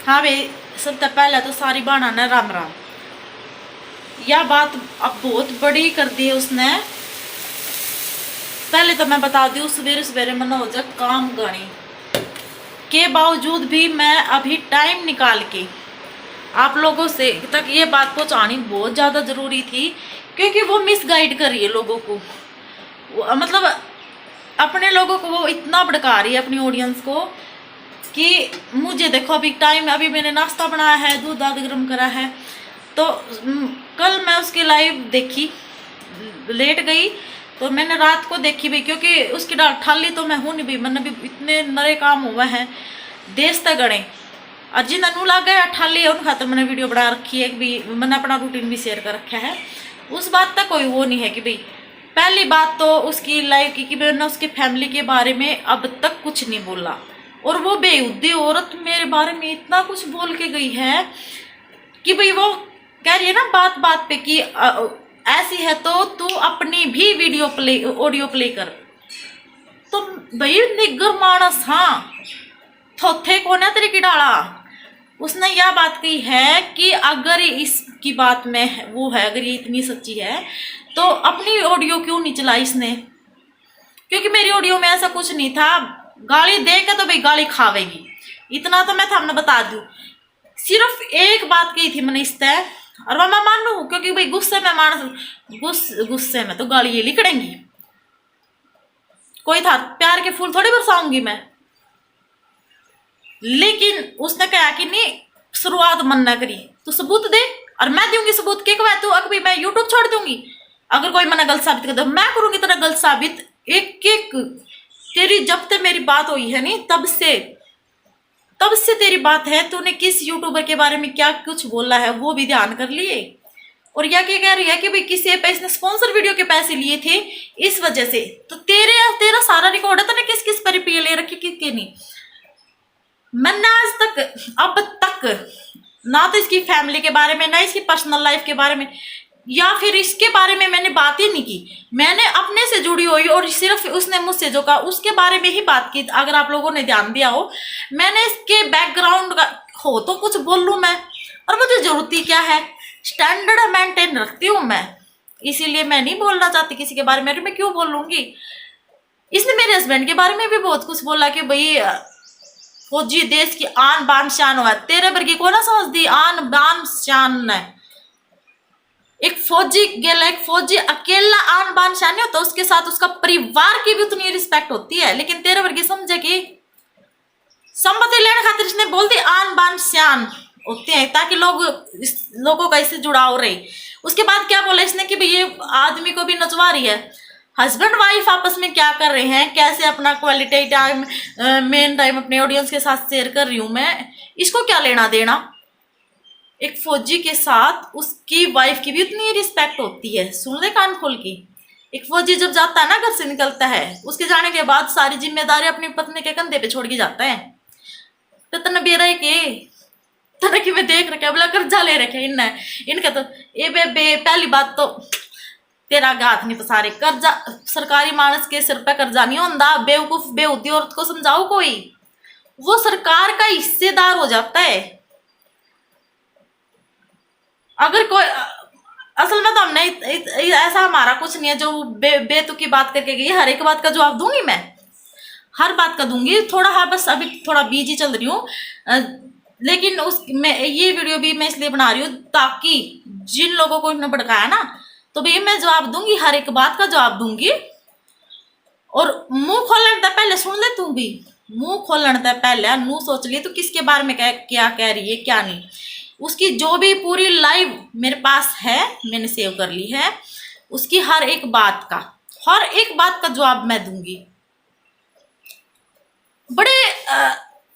हाँ भाई, सबसे पहले तो सारी बाणा ने राम राम। यह बात अब बहुत बड़ी कर दी है उसने। पहले तो मैं बता दी, सवेरे सवेरे मना हो जाए काम गानी के बावजूद भी मैं अभी टाइम निकाल के आप लोगों से तक ये बात पहुंचानी बहुत ज़्यादा ज़रूरी थी, क्योंकि वो मिसगाइड कर रही है लोगों को। मतलब अपने लोगों को वो इतना भड़का रही है, अपनी ऑडियंस को, कि मुझे देखो अभी टाइम, अभी मैंने नाश्ता बनाया है, दूध दाद गर्म करा है। तो कल मैं उसकी लाइव देखी, लेट गई तो मैंने रात को देखी भी, क्योंकि उसकी ठाली तो मैं हूँ नहीं भी, मैंने भी इतने नए काम हुए हैं देश तक गणे और जिन अनु लग गए ठाली उन खातर मैंने वीडियो बना रखी है, भी मैंने अपना रूटीन भी शेयर कर रखा है। उस बात तक कोई वो नहीं है कि भाई, पहली बात तो उसकी लाइफ की कि मैंने उसकी फैमिली के बारे में अब तक कुछ नहीं बोला, और वो बेहुदी औरत मेरे बारे में इतना कुछ बोल के गई है कि भाई वो कह रही है ना बात बात पे कि ऐसी है तो तू अपनी भी वीडियो प्ले, ऑडियो प्ले कर। तो भाई निगर मानस, हाँ थोथे को ना तेरी की डाला। उसने यह बात कही है कि अगर इसकी बात में वो है, अगर ये इतनी सच्ची है तो अपनी ऑडियो क्यों नहीं चलाई इसने, क्योंकि मेरी ऑडियो में ऐसा कुछ नहीं था। गाली दे के तो भाई गाली खावेगी, इतना तो मैं थामने बता दूं। सिर्फ एक बात कही थी मैंने इस तय, और वह मैं मान लू, क्योंकि भाई गुस्से में गुस्से में तो गाली ये लिखड़ेंगी। कोई था प्यार के फूल थोड़ी बरसाऊंगी मैं। लेकिन उसने कहा कि नहीं, शुरुआत मन ना करी तो सबूत दे, और मैं दूंगी सबूत के कहा तू अगर मैं यूट्यूब छोड़ दूंगी। अगर कोई मैंने गलत साबित कर दो, मैं करूंगी तेरा गलत साबित एक एक। तेरी जब तक मेरी बात हुई है नहीं तब से तेरी बात है, तूने किस यूट्यूबर के बारे में क्या कुछ बोला है वो भी ध्यान कर लिए। और यह क्या कह रही है कि भाई किसी पे इसने स्पॉन्सर वीडियो के पैसे लिए थे इस वजह से। तो तेरा सारा रिकॉर्ड है, तूने किस किस पर रुपये ले रखे किसके नहीं। मैंने आज तक अब तक ना तो इसकी फैमिली के बारे में, ना इसकी पर्सनल लाइफ के बारे में, या फिर इसके बारे में मैंने बात ही नहीं की। मैंने अपने से जुड़ी हुई और सिर्फ उसने मुझसे जो कहा उसके बारे में ही बात की। अगर आप लोगों ने ध्यान दिया हो, मैंने इसके बैकग्राउंड का हो तो कुछ बोल लूँ मैं, और मुझे जरूरत ही क्या है, स्टैंडर्ड मेंटेन रखती हूँ मैं, इसीलिए मैं नहीं बोलना चाहती किसी के बारे में। मैं क्यों बोल लूंगी। इसने मेरे हस्बैंड के बारे में भी बहुत कुछ बोला कि भाई फौजी देश की आन बान शान हुआ, तेरे वर्गी को ना समझ दी आन बान शान है। एक फौजी गेला, एक फौजी अकेला आन बान शान नहीं होता, उसके साथ उसका परिवार की भी उतनी रिस्पेक्ट होती है। लेकिन तेरे वर्गी समझे कि संपत्ति लेने खातिर इसने बोल दी आन बान शान होते हैं, ताकि लोगों का इससे जुड़ाव रहे। उसके बाद क्या बोला इसने कि भाई ये आदमी को भी नचवा रही है। हस्बैंड वाइफ आपस में क्या कर रहे हैं, कैसे अपना क्वालिटी टाइम, मेन टाइम अपने ऑडियंस के साथ शेयर कर रही हूँ मैं, इसको क्या लेना देना। एक फौजी के साथ उसकी वाइफ की भी उतनी रिस्पेक्ट होती है। सुन ले कान खोल की। एक फौजी जब जाता है ना, घर से निकलता है, उसके जाने के बाद सारी जिम्मेदारी अपनी पत्नी के कंधे पे छोड़ के जाता है। तो तने बेरा के तने कि मैं देख रखे बोला कर्जा ले रखे इनका तो ए बे पहली बात तो तेरा हाथ नहीं पसारे। कर्जा सरकारी मानस के सिर पे कर्जा नहीं होता। बेवकूफ बेहुदी औरत को समझाओ कोई, वो सरकार का हिस्सेदार हो जाता है। अगर कोई असल में तो हमने ऐसा हमारा कुछ नहीं है जो बेतुकी बात करके गई। हर एक बात का जवाब दूंगी मैं, हर बात का दूंगी। थोड़ा हाँ बस अभी थोड़ा बिजी चल रही हूँ, लेकिन मैं ये वीडियो भी मैं इसलिए बना रही हूँ ताकि जिन लोगों को इन्होंने भड़काया ना, तो भाई मैं जवाब दूंगी, हर एक बात का जवाब दूंगी। और मुंह खोलने तक पहले सुन ले, तू भी मुंह खोलने तक पहले मुंह सोच लिए तो किसके बारे में क्या कह रही है क्या नहीं। उसकी जो भी पूरी लाइव मेरे पास है, मैंने सेव कर ली है, उसकी हर एक बात का जवाब मैं दूंगी बड़े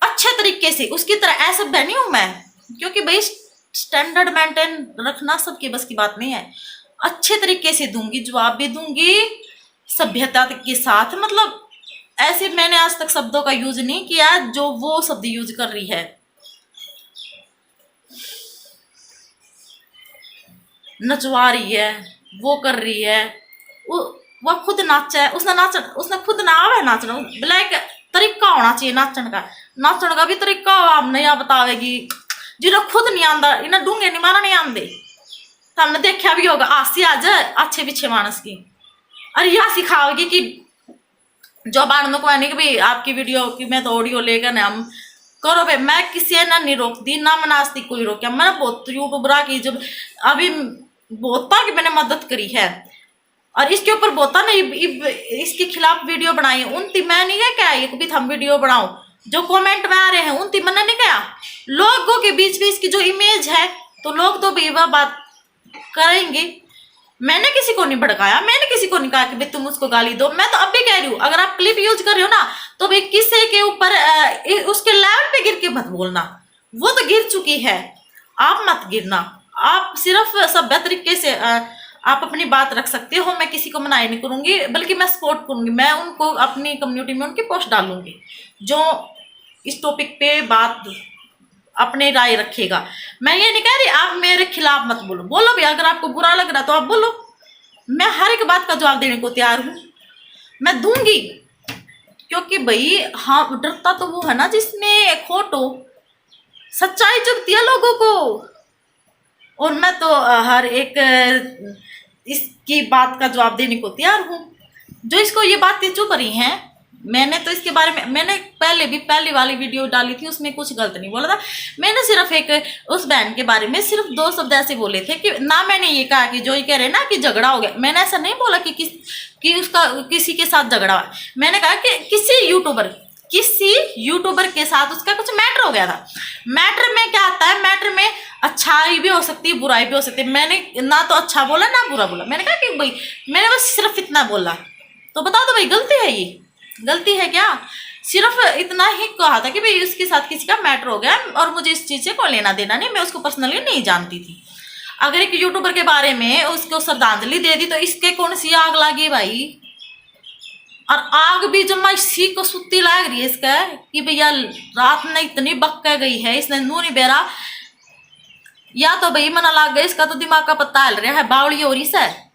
अच्छे तरीके से। उसकी तरह ऐसा नहीं हूं मैं, क्योंकि भाई स्टैंडर्ड मेंटेन रखना सबके बस की बात नहीं है। अच्छे तरीके से दूंगी, जवाब भी दूंगी सभ्यता के साथ। मतलब ऐसे मैंने आज तक शब्दों का यूज नहीं किया जो वो शब्द यूज कर रही है। नचवा रही है, वो कर रही है, वो खुद नाचा है, उसने खुद ना आवे नाचना। ब्लैक तरीका होना चाहिए नाचन का। नाचण का भी तरीका आप नहीं बतावेगी, जिन्हें खुद नहीं आंदा, इन्हें डूंगे नहीं मारा नहीं आंदे। तो हमने देखा भी होगा आसी आज अच्छे पीछे मानस की, और यह सिखाओगी कि जो बाण को आने की भाई आपकी वीडियो की मैं तो ऑडियो लेकर ना हम करो भाई, मैं किसी ने नहीं रोकती ना मनास्ती कोई रोका। मैंने बहुत यूट्यूबर की जब अभी बहुता की मैंने मदद करी है, और इसके ऊपर बहुता ने इसके खिलाफ वीडियो बनाई। उनती मैं नहीं है क्या एक भी हम वीडियो बनाओ, जो कमेंट में आ रहे हैं उनती मैंने नहीं कहा। लोगों के बीच में इसकी जो इमेज है तो लोग तो भी वह बात करेंगे। मैंने किसी को नहीं भड़काया, मैंने किसी को नहीं कहा कि भाई तुम उसको गाली दो। मैं तो अब भी कह रही हूँ अगर आप क्लिप यूज कर रहे हो ना तो भाई किसी के ऊपर उसके लेवल पे गिर के मत बोलना, वो तो गिर चुकी है, आप मत गिरना। आप सिर्फ सभ्य तरीके से आप अपनी बात रख सकते हो। मैं किसी को मनाही नहीं करूंगी, बल्कि मैं सपोर्ट करूंगी। मैं उनको अपनी कम्युनिटी में उनकी पोस्ट डालूंगी जो इस टॉपिक पे बात अपने राय रखेगा। मैं ये नहीं कह रही आप मेरे खिलाफ मत बोलो, बोलो भी, अगर आपको बुरा लग रहा तो आप बोलो, मैं हर एक बात का जवाब देने को तैयार हूं, मैं दूंगी। क्योंकि भाई हाँ, डरता तो वो है ना जिसमें खोट हो, सच्चाई चुभती है लोगों को। और मैं तो हर एक इसकी बात का जवाब देने को तैयार हूं। जो इसको ये बातें चुभ रही हैं, मैंने तो इसके बारे में मैंने पहले भी पहली वाली वीडियो डाली थी, उसमें कुछ गलत नहीं बोला था। मैंने सिर्फ एक उस बहन के बारे में सिर्फ 2 शब्द ऐसे बोले थे कि ना मैंने ये कहा कि जो ये कह रहे हैं ना कि झगड़ा हो गया, मैंने ऐसा नहीं बोला कि उसका किसी के साथ झगड़ा हुआ। मैंने कहा कि किसी यूट्यूबर के साथ उसका कुछ मैटर हो गया था। मैटर में क्या आता है, मैटर में अच्छाई भी हो सकती है, बुराई भी हो सकती है। मैंने ना तो अच्छा बोला ना बुरा बोला, मैंने कहा कि भाई मैंने बस सिर्फ इतना बोला। तो बताओ तो भाई गलती है, ये गलती है क्या? सिर्फ इतना ही कहा था कि भाई उसके साथ किसी का मैटर हो गया और मुझे इस चीज से कोई लेना देना नहीं, मैं उसको पर्सनली नहीं जानती थी। अगर एक यूट्यूबर के बारे में उसको श्रद्धांजलि दे दी तो इसके कौन सी आग लगी भाई? और आग भी जब मैं इसी को सुत्ती लाग रही है इसका कि भैया रात में इतनी बक्का गई है, इसने नू नहीं बेरा, या तो भाई मना लाग गया, इसका तो दिमाग का पत्ता हिल रहा है, बावली हो रही से।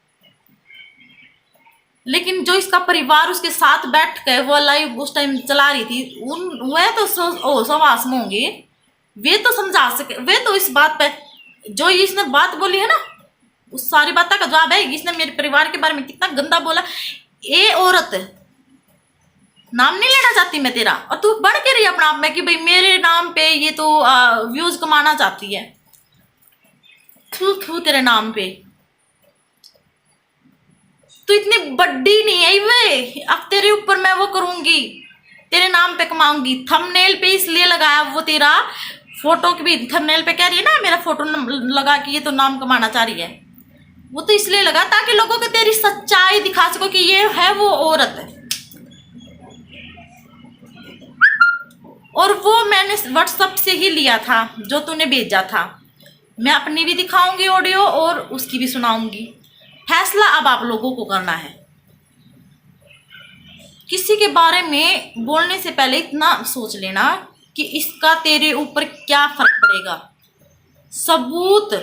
लेकिन जो इसका परिवार उसके साथ बैठ कर वो लाइव उस टाइम चला रही थी, वह तो समास में होंगे, वे तो समझा सके, वे तो इस बात पे जो इसने बात बोली है ना उस सारी बात का जवाब है। इसने मेरे परिवार के बारे में कितना गंदा बोला। ए औरत, नाम नहीं लेना चाहती मैं तेरा, और तू बढ़ के रही अपना आप में कि भाई मेरे नाम पे ये तो व्यूज कमाना चाहती है। थू तेरे नाम पे, तू इतनी बड्डी नहीं है वे, अब तेरे ऊपर मैं वो करूंगी, तेरे नाम पे कमाऊंगी। थंबनेल पे इसलिए लगाया वो तेरा फोटो की भी, थंबनेल पे कह रही है ना मेरा फोटो लगा के ये तो नाम कमाना चाह रही है, वो तो इसलिए लगा ताकि लोगों को तेरी सच्चाई दिखा सको कि ये है वो औरत है। और वो मैंने व्हाट्सएप से ही लिया था जो तूने भेजा था। मैं अपनी भी दिखाऊंगी ऑडियो और उसकी भी सुनाऊंगी। फैसला अब आप लोगों को करना है। किसी के बारे में बोलने से पहले इतना सोच लेना कि इसका तेरे ऊपर क्या फर्क पड़ेगा। सबूत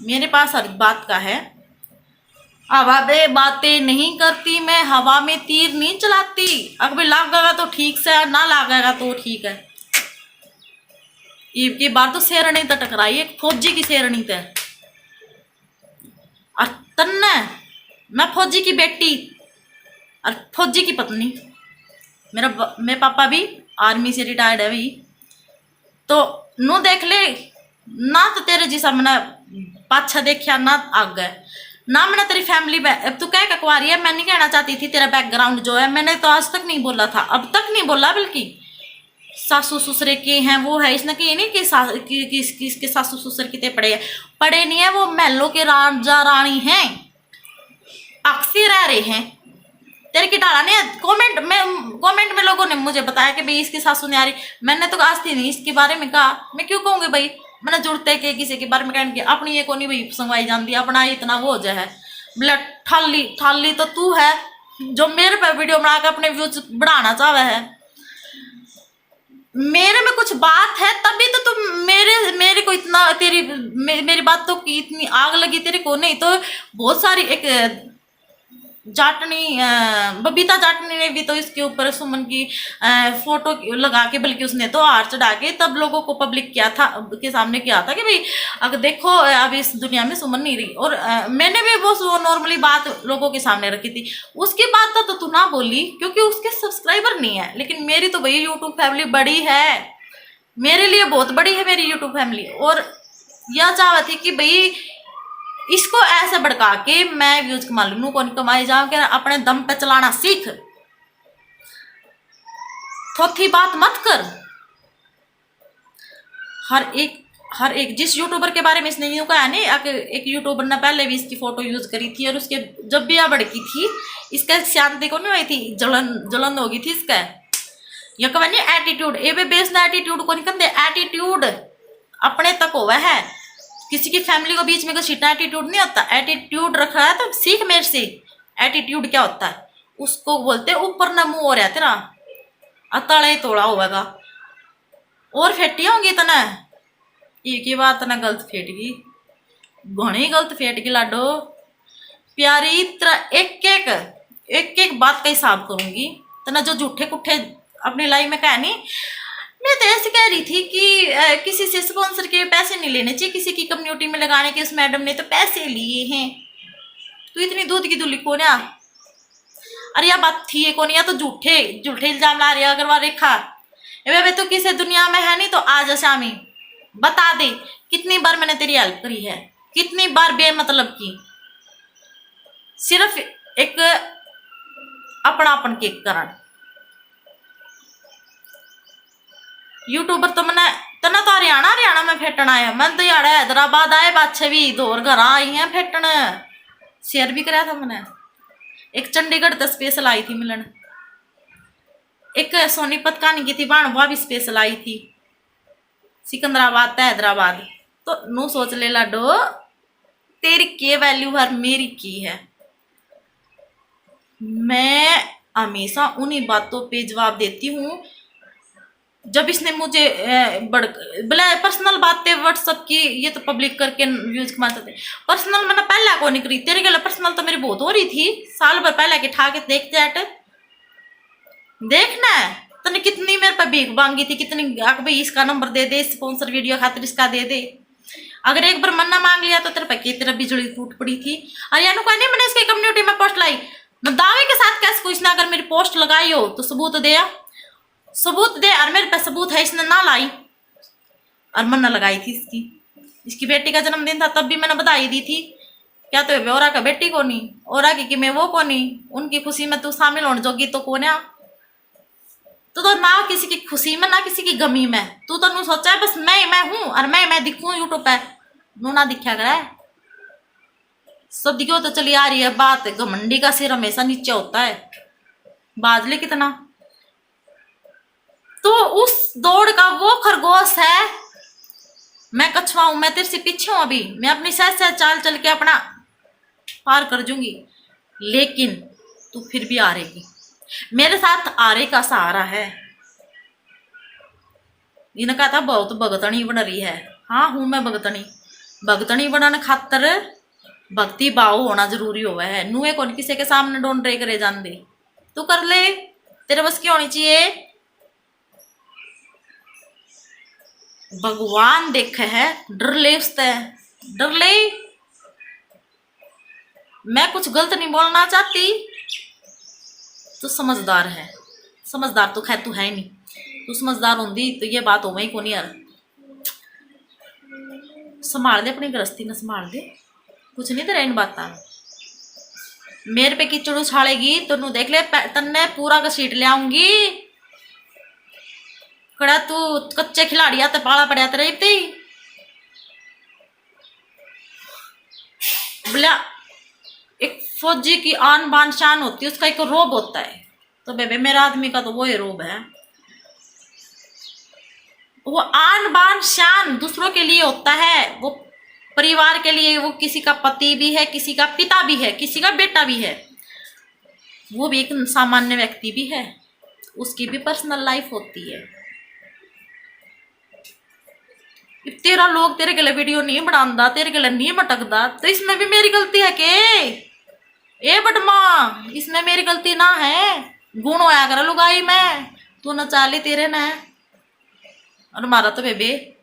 मेरे पास हर बात का है। हवा में बातें नहीं करती मैं, हवा में तीर नहीं चलाती। अगर लागेगा तो ठीक से, ना लागेगा तो ठीक है। ये बार तो शेरनी तो टकराई, एक फौजी की शेरनी थे। और तन्ने मैं फौजी की बेटी और फौजी की पत्नी। मेरे पापा भी आर्मी से रिटायर्ड है भाई। तो नू देख ले ना, तो तेरे जैसा मैंने पाछा देखा ना आगे ना। मैंने तेरी फैमिली अब तू क्या ककवारी है, मैं नहीं कहना चाहती थी तेरा बैकग्राउंड जो है, मैंने तो आज तक नहीं बोला था, अब तक नहीं बोला। बल्कि सासू ससुरे के हैं वो है, इसने कि नहीं कि इसके सासू ससुर कितने पड़े नहीं है, वो महलों के राजा रानी हैं, अक्सी रह रहे हैं। तेरे की डाला नहीं। कमेंट में लोगों ने मुझे बताया कि भाई इसकी सासू नहीं आ रही। मैंने तो आज थी नहीं इसके बारे में कहा, मैं क्यों कहूँगी भाई। मैंने जुड़ते के किसी के बारे में कहने की अपनी ये को नहीं भाई संगवाई जानती, अपना इतना वो जो है ब्लड ठाली तो तू है जो मेरे पे वीडियो बना के अपने व्यूज बढ़ाना चाहे है। मेरे में कुछ बात है तभी तो तुम मेरे को इतना मेरी बातों की इतनी आग लगी तेरे को। नहीं तो बहुत सारी एक जाटनी बबीता जाटनी ने भी तो इसके ऊपर सुमन की फोटो लगा के, बल्कि उसने तो हार चढ़ा के तब लोगों को पब्लिक किया था, के सामने किया था कि भाई अगर देखो अब इस दुनिया में सुमन नहीं रही। और मैंने भी वो नॉर्मली बात लोगों के सामने रखी थी। उसकी बात तो तू ना बोली क्योंकि उसके सब्सक्राइबर नहीं है, लेकिन मेरी तो भाई यूट्यूब फैमिली बड़ी है, मेरे लिए बहुत बड़ी है मेरी यूट्यूब फैमिली। और यह चाह थी कि भाई इसको ऐसे भड़का के मैं व्यूज कमा लूँ, कौन कमाई जाऊं कि अपने दम पे चलाना सीख, थोथी बात मत कर। हर एक जिस यूट्यूबर के बारे में इसने यूं कहा नहीं, एक यूट्यूबर ने पहले भी इसकी फोटो यूज करी थी और उसके जब भी यह भड़की थी इसका शांति को नहीं हुई थी, जलन हो गई थी इसका। यह कहा नहीं एटीट्यूड ए बेस एटीट्यूड को नहीं कहते, एटीट्यूड अपने तक हुआ है, किसी की फैमिली को बीच में घसीटना एटीट्यूड नहीं होता। एटीट्यूड रखा है तो सीख मेरे से एटीट्यूड क्या होता है, उसको बोलते ऊपर न मुंह हो रहा तेरा अताड़ा तोड़ा होगा और फेटी होंगी तना एक ही बात ना गलत फेट गई, घनी गलत फेट गई लाडो प्यारी तरह एक एक बात का हिसाब करूंगी। तना जो झूठे कुठे अपनी लाइफ में कहा नहीं, मैं तो ऐसे कह रही थी कि किसी से स्पॉन्सर के पैसे नहीं लेने चाहिए, किसी की कम्युनिटी में लगाने के। उस मैडम ने तो पैसे लिए हैं, तू इतनी दूध की दुली को ना, अरे यह बात थी ये कौन, या तो झूठे इल्जाम ला रही है। अगर वह रेखा वे तो किसी दुनिया में है नहीं तो आज शामी बता दे कितनी बार मैंने तेरी हेल्प करी है, कितनी बार बेमतलब की, सिर्फ एक अपनापन के कारण। यूट्यूबर तो मैंने तना तो हरियाणा में फेटना है, मैं तो यार हैदराबाद आए बादशाह भी दौर घर आई हैं फेटन, शेयर भी कराया था मैंने। एक चंडीगढ़ तो स्पेशल आई थी मिलन, एक सोनीपत कहानी की थी बाण वह भी स्पेशल आई थी, सिकंदराबाद तो हैदराबाद। तो नू सोच ले लाडो तेरी के वैल्यू हर मेरी की है। मैं हमेशा उन्हीं बातों पे जवाब देती हूँ जब इसने मुझे बोला पर्सनल बातें व्हाट्सएप की, ये तो पब्लिक करके व्यूज कमा सकते। पर्सनल मैंने पहले को नहीं करी, तेरे के लिए पर्सनल तो मेरी बहुत हो रही थी साल भर पहले के ठा के देख चैट देखना है तने कितनी मेरे पे भीख मांगी थी, कितनी भाई इसका नंबर दे दे स्पॉन्सर वीडियो खातिर इसका दे दे। अगर एक बार मन्ना मांग लिया तो तेरे पे की तेरा बिजली टूट पड़ी थी। और यानू कहा नहीं मैंने इसकी कम्युनिटी में पोस्ट लाई, मैं दावे के साथ कैसे कुछ ना, अगर मेरी पोस्ट लगाई हो तो सबूत दे, सबूत दे। और मेरे पे सबूत है इसने ना लाई, और मन्ना लगाई थी इसकी बेटी का जन्मदिन था तब भी मैंने बधाई दी थी। क्या तो बेवरा का बेटी को नहीं और कि मैं वो को नहीं, उनकी खुशी में तू शामिल होने जोगी तो कौन है। तो ना किसी की खुशी में ना किसी की गमी में, तू तो नू सोचा है बस मैं हूं और मैं दिखूं यूट्यूब पे, नू ना दिखा करे सब दिखो तो चली आ रही है बात। घमंडी का सिर हमेशा नीचे होता है, बादले कितना। तो उस दौड़ का वो खरगोश है, मैं कछुआ हूं, मैं तेरे से पीछे हूं, अभी मैं अपनी सहज चाल चल के अपना पार कर जूंगी, लेकिन तू फिर भी आ रहेगी। मेरे साथ आरे का सहारा है। इन्हें कहा था बहुत भगतनी बन रही है, हाँ हूं मैं भगतनी बनाने खातर भक्ति भाव होना जरूरी हुआ है। नुए कौन किसी के सामने डोन रे करे जान दे, तू कर ले, तेरे बस की होनी चाहिए। भगवान देख है डर ले उसते, डर ले। मैं कुछ गलत नहीं बोलना चाहती, तू समझदार है, समझदार तो खैर तू है ही नहीं, तू समझदार होंगी तो ये बात हो वही को नहीं यार। संभाल दे अपनी गृहस्थी न, संभाल दे, कुछ नहीं तेरा इन बात। मेरे पे कीचड़ उछाड़ेगी तो नू देख ले तन्ने पूरा घसीट ले आऊंगी। कड़ा तू कच्चे खिलाड़ी आते पाला पड़े तेरे इतने बोला। एक फौजी की आन बान शान होती है, उसका एक रोब होता है, तो बेबे मेरा आदमी का तो वो ही रोब है। वो आन बान शान दूसरों के लिए होता है, वो परिवार के लिए, वो किसी का पति भी है, किसी का पिता भी है, किसी का बेटा भी है, वो भी एक सामान्य व्यक्ति भी है, उसकी भी पर्सनल लाइफ होती है। तेरा लोग तेरे के लिए वीडियो नहीं बनाता, तेरे के लिए नहीं मटकता, तो इसमें भी मेरी गलती है के ए बटमा, इसमें मेरी गलती ना है, गुण होया कर लुगाई में, तू न चाली तेरे न। और मारा तो बेबे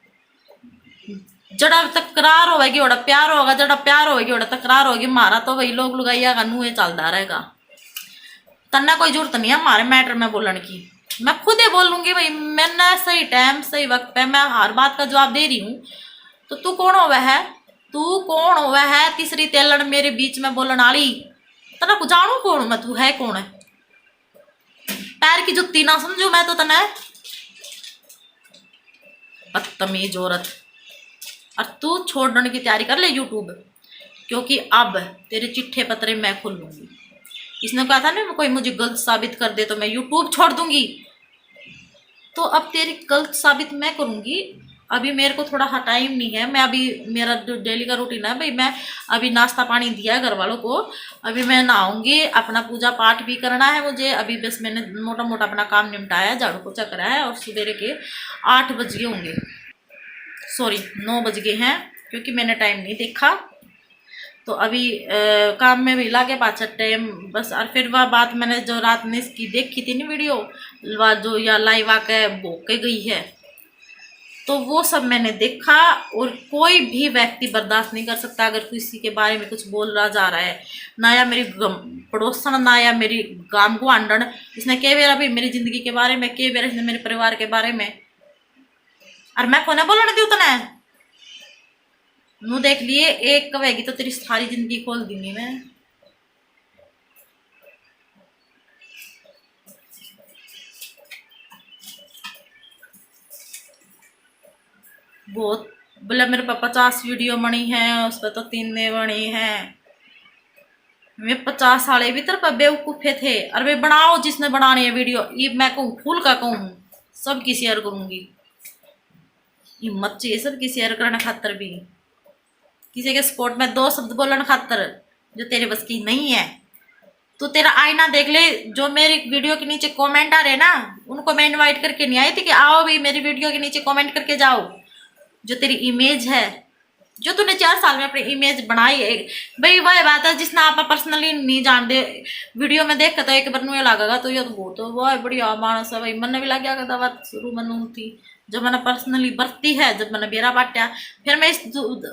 जड़ा तकरार होगी ओड़ा प्यार होगा, जड़ा प्यार होगी ओड़ा तकरार होगी। मारा तो वही लोग लुगाइया का नूहे चलता रहेगा। तन्ना कोई जरूरत नहीं है हमारे मैटर में बोलने की, मैं खुद ही बोल लूंगी भाई। मैंने सही टाइम सही वक्त पे मैं हर बात का जवाब दे रही हूँ। तो तू कौन हो वह है, तू कौन हो वह है तीसरी तेलड़ मेरे बीच में बोलने वाली। तना को जानू कौन मैं, तू है कौन है। पैर की जुत्ती ना समझू मैं तो तना, बदतमीज औरत। और तू छोड़ने की तैयारी कर ले यूट्यूब, क्योंकि अब तेरे चिट्ठे पत्रे मैं खोल लूंगी। इसने कहा था ना कोई मुझे गलत साबित कर दे तो मैं यूट्यूब छोड़ दूंगी, तो अब तेरी गलत साबित मैं करूंगी। अभी मेरे को थोड़ा टाइम नहीं है, मैं अभी मेरा जो डेली का रूटीन है भाई, मैं अभी नाश्ता पानी दिया है घर वालों को, अभी मैं नहाऊंगी, अपना पूजा पाठ भी करना है मुझे। अभी बस मैंने मोटा मोटा अपना काम निपटाया, झाड़ू पोछा करा है, और सवेरे के 8 बज गए होंगे, सॉरी 9 बज गए हैं, क्योंकि मैंने टाइम नहीं देखा। तो अभी काम में भी लागे पाचा टाइम बस। और फिर वह बात मैंने जो रात में इसकी देखी थी ना वीडियो, वह जो या लाइव आके बोके गई है, तो वो सब मैंने देखा। और कोई भी व्यक्ति बर्दाश्त नहीं कर सकता अगर किसी के बारे में कुछ बोल रहा जा रहा है, ना या मेरी पड़ोसन, ना या मेरी गांव को आंडन। इसने कई बार अभी मेरी जिंदगी के बारे में, कई बार इसने मेरे परिवार के बारे में, और मैं कोने बोलने दी उतना है। नू देख लिए एक कवेगी तो तेरी सारी जिंदगी खोल दूंगी मैं। बहुत बोला मेरे पापा 50 वीडियो बनी है, उस पर तो 3 में बनी है। वे 50 साले भी तरफ बेवकूफे थे। और वे बनाओ जिसने बनानी है वीडियो, ये मैं कहूँ फूल का कहूँ, सबकी शेयर करूंगी। हिम्मत चाहिए सबकी शेयर करने खातर भी, किसी के सपोर्ट में 2 शब्द बोलने खातर, जो तेरे बस की नहीं है। तो तेरा आईना देख ले, जो मेरी वीडियो के नीचे कमेंट आ रहे ना, उनको मैं इनवाइट करके नहीं आई थी कि आओ भी मेरी वीडियो के नीचे कमेंट करके जाओ। जो तेरी इमेज है, जो तूने 4 साल में अपनी इमेज बनाई है भाई, वह बात है जिसने आप पर्सनली नहीं जानते, वीडियो में देख के तो एक बार नुए लगेगा तो ये तो बहुत वह बढ़िया मानस है भाई। मन भी लग गया दवा शुरू मनु थी जब मैंने पर्सनली बरती है, जब मैंने बेरा बांटा, फिर मैं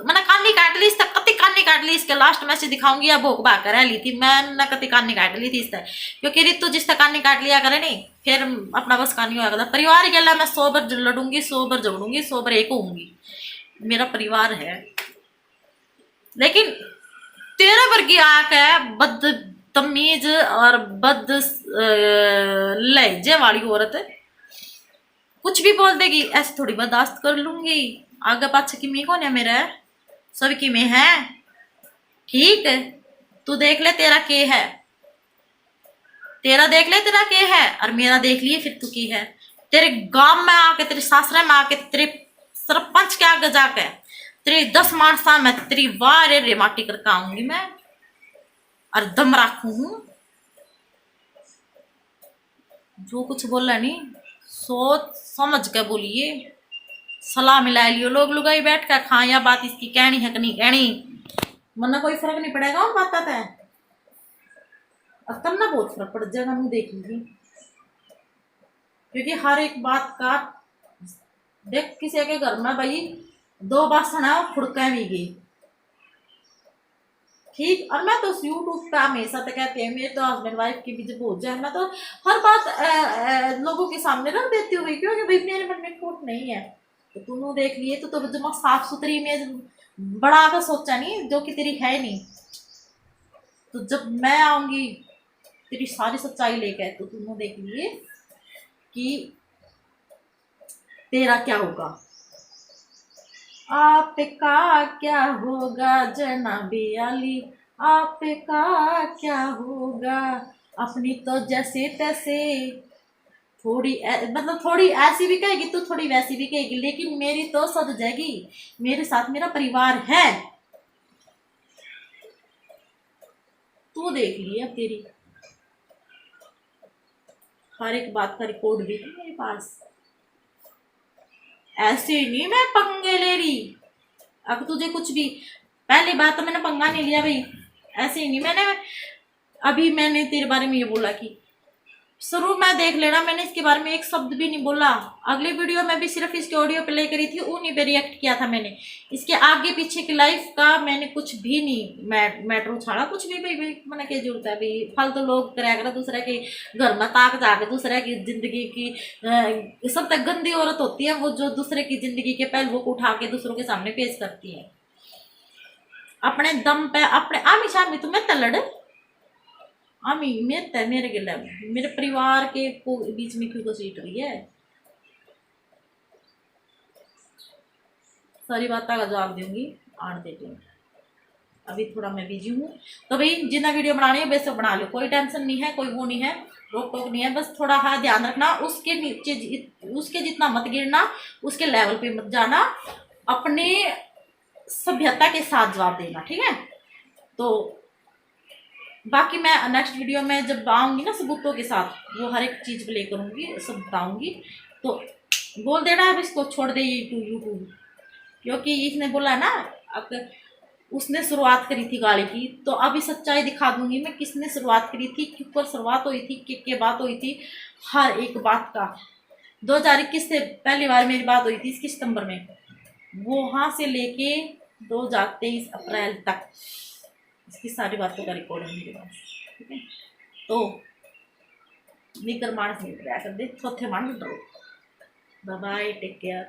मैंने कानी काट ली इसका, कति कानी काट ली इसके। लास्ट मैसेज दिखाऊंगी या भोग भाग कर ली थी मैंने, कति कानी काट ली थी इससे, क्योंकि रितु जिससे कानी काट लिया करे नहीं, फिर अपना बस कानी होगा था। परिवार के लिए मैं 100 बार लड़ूंगी, 100 बार झगड़ूंगी, 100 बार एक होंगी, मेरा परिवार है। लेकिन तेरे वर्गी आंख है बदतमीज और बद लहजे वाली औरत, कुछ भी बोल देगी ऐसे थोड़ी बर्दाश्त कर लूंगी। आगे पाछे की में कौन है मेरा, सब की में है, ठीक है। तू देख ले तेरा के है, तेरा देख ले तेरा के है, और मेरा देख लिए फिर तू की है। तेरे गांव में आके, तेरे सासरे में आके, तेरे सरपंच के आगे जाके, तेरी 10 मानसा में तेरी वारे रेमाटी करके आऊंगी मैं, और दम रखू। जो कुछ बोला नहीं सोच समझ के बोलिए, सलाह मिला लियो। लोग लुगाई बैठ कर खा, या बात इसकी कहनी है कि नहीं कहनी, वरना कोई फर्क नहीं पड़ेगा उन बात है। अब तब ना बहुत फर्क पड़ जाएगा, मैं देख लीजिए, क्योंकि हर एक बात का देख, किसी के घर में भाई 2 बासन है फुड़के भी गई, ठीक। और मैं तो यूट्यूब पे हमेशा तो कहते हैं, मेरे तो हस्बैंड वाइफ की भी जब हो जाए, मैं तो हर बात लोगों के सामने रख देती हूँ भाई, क्योंकि भाई मेरे मन में खोट नहीं है। तो तुमने देख लिए तो जब साफ सुथरी इमेज बड़ा कर सोचा नहीं, जो कि तेरी है नहीं। तो जब मैं आऊंगी तेरी सारी सच्चाई लेकर, तो तुमने देख लिए कि तेरा क्या होगा। आपका क्या होगा जनाबे अली, आपका क्या होगा। अपनी तो जैसे तैसे, थोड़ी मतलब थोड़ी ऐसी भी कहेगी तो थोड़ी वैसी भी कहेगी, लेकिन मेरी तो सद जाएगी। मेरे साथ मेरा परिवार है। तू देख लिया, तेरी हर एक बात का रिकॉर्ड भी है मेरे पास। ऐसे नहीं मैं पंगे ले रही, अब तुझे कुछ भी, पहली बात तो मैंने पंगा नहीं लिया भाई, ऐसे ही नहीं मैंने अभी मैंने तेरे बारे में ये बोला कि शुरू में देख लेना, मैंने इसके बारे में एक शब्द भी नहीं बोला। अगली वीडियो में भी सिर्फ इसकी ऑडियो प्ले करी थी, उन्हीं पे रिएक्ट किया था मैंने। इसके आगे पीछे की लाइफ का मैंने कुछ भी नहीं मैटर छाड़ा, कुछ भी भाई मैंने क्या जरूरत है भाई, फालतू लोग कराया करा दूसरे के घर में ताक जाके दूसरे की जिंदगी की। सब तक गंदी औरत होती है वो, जो दूसरे की जिंदगी के पहलुओं को उठा के दूसरों के सामने पेश करती है अपने दम पे। अपने आमी शामी तुम्हें तलड़ आमी मेरे गिला मेरे परिवार के को बीच में क्यों घसीट रही है। सारी बातों का जवाब दूंगी आने देती हूँ, अभी थोड़ा मैं बिजी हूँ। तो भाई जितना वीडियो बनानी है वैसे बना लो, कोई टेंशन नहीं है, कोई वो नहीं है, रोक टोक नहीं है। बस थोड़ा हाँ ध्यान रखना, उसके नीचे उसके जितना मत गिरना, उसके लेवल पे मत जाना, अपने सभ्यता के साथ जवाब देना, ठीक है। तो बाकी मैं नेक्स्ट वीडियो में जब आऊँगी ना सबूतों के साथ, वो हर एक चीज़ प्ले करूँगी, सब बताऊँगी। तो बोल देना अब इसको छोड़ दे यूट्यूब, क्योंकि इसने बोला ना अगर उसने शुरुआत करी थी गाड़ी की, तो अभी सच्चाई दिखा दूंगी मैं किसने शुरुआत करी थी, किस पर शुरुआत हुई थी, क्या बात हुई थी, हर एक बात का। 2021 से पहली बार मेरी बात हुई थी 21 सितंबर में, वहाँ से लेके 2023 अप्रैल तक इसकी सारी बातों का रिकॉर्ड है मेरे पास, ठीक है। तो निकर मानस नहीं कर दे, चौथे मानस डरो। Bye bye, take care.